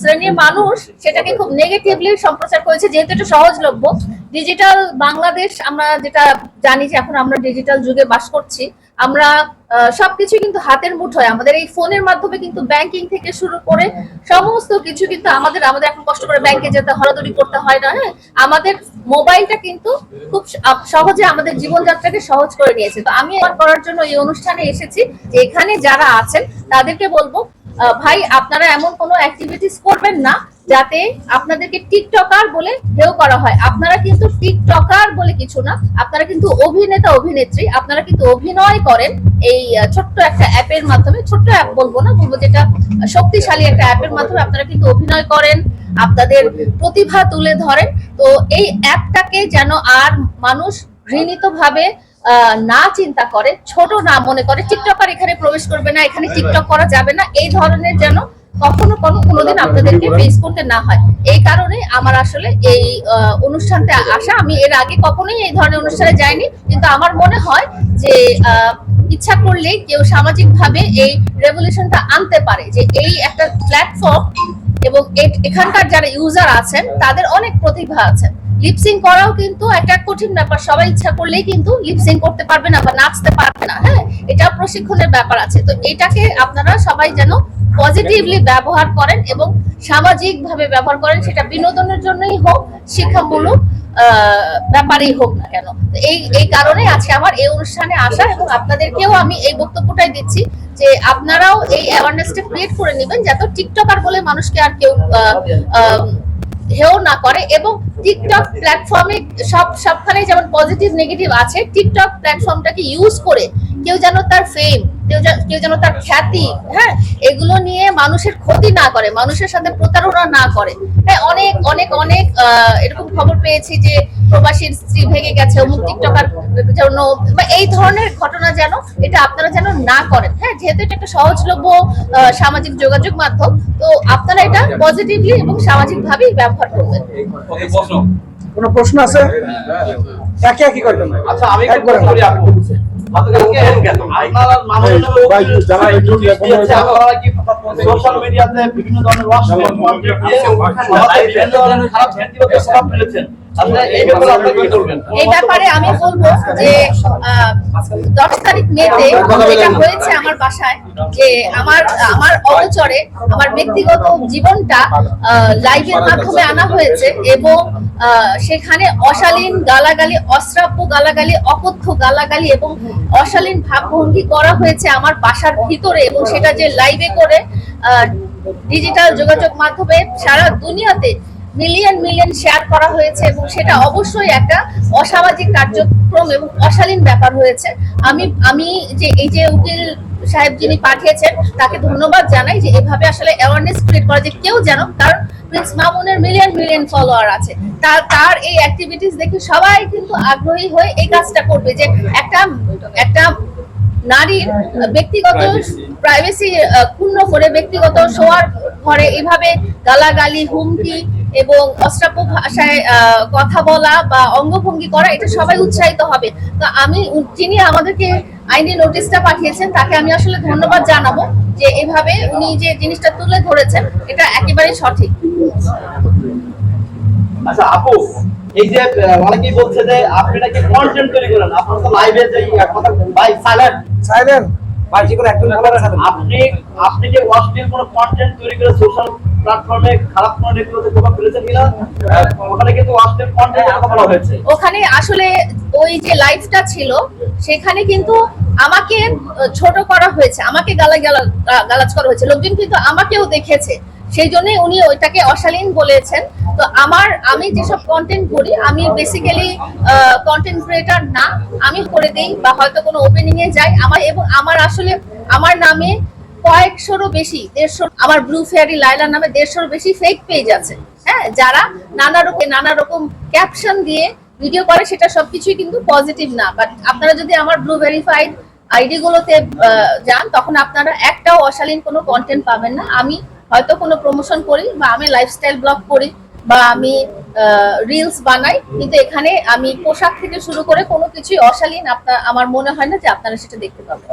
শ্রেণীর মানুষ সেটাকে খুব নেগেটিভলি সম্প্রচার করেছে, যেহেতু এটা সহজলভ্য। ডিজিটাল বাংলাদেশ আমরা যেটা জানি যে এখন আমরা ডিজিটাল যুগে বাস করছি, আমরা সবকিছু কিন্তু হাতের মুঠোয়, আমাদের এই ফোনের মাধ্যমে কিন্তু ব্যাংকিং থেকে শুরু করে সমস্ত কিছু কিন্তু আমাদের এখন কষ্ট করে ব্যাংকে যেতে হরাদরি করতে হয় না। হ্যাঁ, আমাদের মোবাইলটা কিন্তু খুব সহজে আমাদের জীবনযাত্রাকে সহজ করে নিয়েছে। তো আমি করার জন্য এই অনুষ্ঠানে এসেছি, যে এখানে যারা আছেন তাদেরকে বলবো, ভাই আপনারা এমন কোনো অ্যাক্টিভিটিস করবেন না যাতে আপনাদেরকে টিকটকার বলে হেয় করা হয়। আপনারা কিন্তু টিকটকার বলে কিছু না, আপনারা কিন্তু অভিনেতা অভিনেত্রী, আপনারা কিন্তু অভিনয় করেন এই ছোট্ট একটা অ্যাপের মাধ্যমে। ছোট্ট অ্যাপ বলবো না, বলবো যেটা শক্তিশালী একটা অ্যাপের মাধ্যমে আপনারা কিন্তু অভিনয় করেন, আপনাদের প্রতিভা তুলে ধরেন। তো এই অ্যাপটাকে যেন আর মানুষ ঘৃণিত ভাবে না চিন্তা করে, ছোট না মনে করে, টিকটকার এখানে প্রবেশ করবে না, এখানে টিকটক করা যাবে না, এই ধরনের যেন কখনো কোনোদিন আপনাদেরকে ফেস করতে না হয়। এই কারণে আমার আসলে এই অনুষ্ঠানটা আসা। আমি এর আগে কখনোই এই ধরনের অনুষ্ঠানে যাইনি, কিন্তু আমার মনে হয় যে ইচ্ছা করলে কেউ সামাজিক ভাবে এই রেভলিউশনটা আনতে পারে, যে এই একটা প্ল্যাটফর্ম এবং এখানকার যারা ইউজার আছেন তাদের অনেক প্রতিভা আছে। লিপসিং করাও কিন্তু একটা কঠিন ব্যাপার, সবাই ইচ্ছা করলেই কিন্তু লিপসিং করতে পারবে না বা নাচতে পারবে না। হ্যাঁ, এটা প্রশিক্ষণের ব্যাপার আছে। তো এটাকে আপনারা সবাই যেন পজিটিভলি ব্যবহার করেন এবং সামাজিক ভাবে ব্যবহার করেন, সেটা বিনোদনের জন্যই হোক, শিক্ষামূলক ব্যাপারেই হোক না কেন। এই কারণে আজকে আমার এই অনুষ্ঠানে আসা, এবং আপনাদেরকেও আমি এই বক্তব্যটাই দিচ্ছি যে আপনারাও এই অ্যাওয়ারনেসটা ক্রিয়েট করে নেবেন, যাতে টিকটকার বলে মানুষকে আর কেউ হেও না করে। এবং টিকটক প্ল্যাটফর্মে সবখানে যেমন পজিটিভ নেগেটিভ আছে, টিকটক প্ল্যাটফর্মটাকে ইউজ করে কেউ যেন তার ফেম, কেউ যেন তার খ্যাতি, হ্যাঁ, এগুলো নিয়ে মানুষের ক্ষতি না করে, মানুষের সাথে প্রতারণা না করে। হ্যাঁ, অনেক অনেক অনেক এরকম খবর পেয়েছি যে প্রবাসীর স্ত্রী ভেঙে গেছে অমুক টিকটকার জন্য, বা এই ধরনের ঘটনা যেন এটা আপনারা যেন না করেন। হ্যাঁ, যেহেতু এটা একটা সহজলভ্য সামাজিক যোগাযোগ মাধ্যম, তো আপনারা এটা পজিটিভলি এবং সামাজিক ভাবেই ব্যবহার করবেন। কোনো প্রশ্ন আছে? একে একই করবেন। আচ্ছা, আমি একটু প্রশ্ন করি আপু। সোশ্যাল মিডিয়াতে বিভিন্ন ধরনের এই ব্যাপারে আমি বলবো যে 10 তারিখ মেতে যেটা হয়েছে আমার বাসায়, যে আমার অগোচরে আমার ব্যক্তিগত জীবনটা লাইভের মাধ্যমে আনা হয়েছে, এবং সেখানে অশালীন গালাগালি, অশ্রাব্য গালাগালি, অকথ্য গালাগালি এবং অশালীন ভাবভঙ্গি করা হয়েছে আমার বাসার ভিতরে, এবং সেটা যে লাইভে করে ডিজিটাল যোগাযোগ মাধ্যমে সারা দুনিয়াতে মিলিয়ন মিলিয়ন শেয়ার করা হয়েছে, এবং সেটা অবশ্যই একটা অসামাজিক কার্যক্রম এবং অশালীন ব্যাপার হয়েছে। আমি যে এই যে উকিল সাহেব যিনি পাঠিয়েছেন তাকে ধন্যবাদ জানাই, যে এভাবে আসলে অ্যাওয়ারনেস ক্রিয়েট করা, যে কেউ যেন, কারণ প্রিন্স মামুনের মিলিয়ন মিলিয়ন ফলোয়ার আছে, তার এই অ্যাক্টিভিটিস দেখে সবাই কিন্তু আগ্রহী হয়ে এই কাজটা করবে, যে একটা নারীর ব্যক্তিগত প্রাইভেসি ক্ষুণ্ণ করে ব্যক্তিগত শোয়ার ঘরে এভাবে গালাগালি, হুমকি এবং অশ্রাব্য ভাষায় কথা বলা বা অঙ্গভঙ্গি করা, এটা সবাই উৎসাহিত হবে। তো আমি, যিনি আমাদেরকে আইনি নোটিশটা পাঠিয়েছেন তাকে আমি আসলে ধন্যবাদ জানাবো, যে এভাবে উনি যে জিনিসটা তুলে ধরেছেন এটা একেবারেই সঠিক। আচ্ছা আপু, এই যে অনেকেই বলছে যে আপনি নাকি কন্টেন্ট তৈরি করেন, আপনার তো লাইভে যে কথা ভাই সাইলেন্ট ভাই, যে কোনো একজন বলার সাথে আপনি যে অশ্লীল কোনো কন্টেন্ট তৈরি করে সোশ্যাল প্ল্যাটফর্মে খারাপ কোনো নেতিবাচক প্রভাব ফেলেছেন কিনা? ওখানে কিন্তু অশ্লীল কন্টেন্টের কথা বলা হয়েছে। ওখানে আসলে ওই যে লাইভটা ছিল সেখানে কিন্তু আমাকে ছোট করা হয়েছে, আমাকে গালাজ করা হয়েছে, লোকজন কিন্তু আমাকেও দেখেছে, সেই জন্য উনি ওইটাকে অশালীন বলেছেন। তো আমি যেসব কন্টেন্ট করি, আমি বেসিক্যালি কন্টেন্ট ক্রিয়েটর না, আমি করে দেই বা হয়তো কোনো ওপেনিং এ যাই, আমার আসলে আমার নামে কয়েকশোরও বেশি, 150, আমার ব্লু ফেয়ারি লাইলার নামে 150-এর বেশি ফেক পেজ আছে। হ্যাঁ, যারা নানা রকম ক্যাপশন দিয়ে ভিডিও করে, সেটা সবকিছুই কিন্তু পজিটিভ না। বাট আপনারা যদি আমার ব্লু ভেরিফাইড আইডি গুলোতে যান, তখন আপনারা একটাও অশালীন কোনো কন্টেন্ট পাবেন না। আমি হয়তো কোনো প্রমোশন করি, বা আমি লাইফস্টাইল ব্লগ করি, বা আমি রিলস বানাই, কিন্তু এখানে আমি পোশাক থেকে শুরু করে কোনো কিছুই অশালীন আমার মনে হয় না যে আপনারা সেটা দেখতে পাবেন।